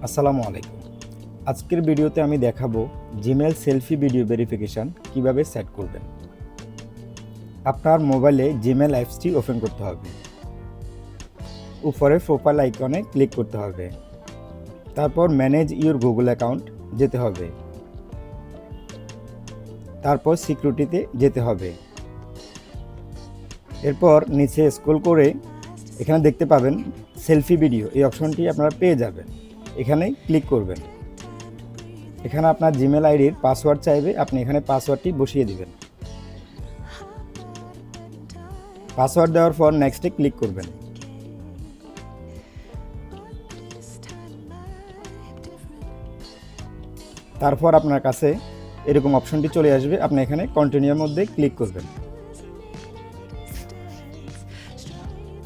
আসসালামু আলাইকুম। আজকের ভিডিওতে আমি দেখাবো জিমেল সেলফি ভিডিও ভেরিফিকেশন কিভাবে সেট করবেন। আপনার মোবাইলে জিমেল অ্যাপসটি ওপেন করতে হবে। উপরে প্রোফাইল আইকনে ক্লিক করতে হবে। তারপর ম্যানেজ ইউর গুগল অ্যাকাউন্ট যেতে হবে। তারপর সিকিউরিটিতে যেতে হবে। এরপর নিচে স্ক্রল করে এখানে দেখতে পাবেন সেলফি ভিডিও, এই অপশনটি আপনারা পেয়ে যাবেন। এখানে ক্লিক করবেন। এখানে আপনার জিমেল আইডির পাসওয়ার্ড চাইবে, আপনি এখানে পাসওয়ার্ডটি বসিয়ে দিবেন। পাসওয়ার্ড দেওয়ার পর নেক্সটে ক্লিক করবেন। তারপর আপনার কাছে এরকম অপশনটি চলে আসবে, আপনি এখানে কন্টিনিউর মধ্যে ক্লিক করবেন।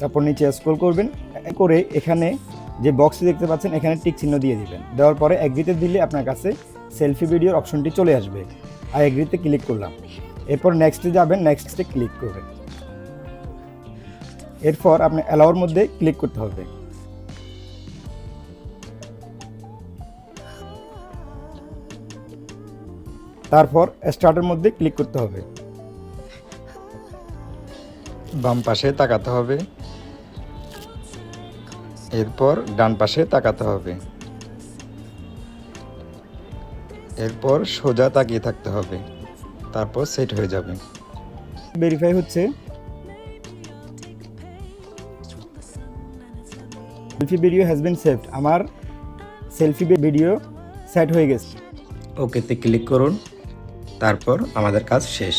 তারপর নিচে স্ক্রল করবেন করে এখানে যে বক্সটি দেখতে পাচ্ছেন এখানে টিক চিহ্ন দিয়ে দিবেন। দেওয়ার পরে এগ্রিতে দিলে আপনার কাছে সেলফি ভিডিওর অপশনটি চলে আসবে। আর এগ্রিতে ক্লিক করলাম। এরপর নেক্সটে যাবেন, নেক্সটে ক্লিক করবেন। এরপর আপনি অ্যালাউর মধ্যে ক্লিক করতে হবে। তারপর স্টার্টের মধ্যে ক্লিক করতে হবে। বাম পাশে তাকাতে হবে। এরপর ডান পাশে তাকাতে হবে। এরপর সোজা তাকিয়ে থাকতে হবে। তারপর সেট হয়ে যাবে। ভেরিফাই হচ্ছে। Selfie video has been saved. আমার সেলফি ভিডিও সেট হয়ে গেছে। ওকেতে ক্লিক করুন। তারপর আমাদের কাজ শেষ।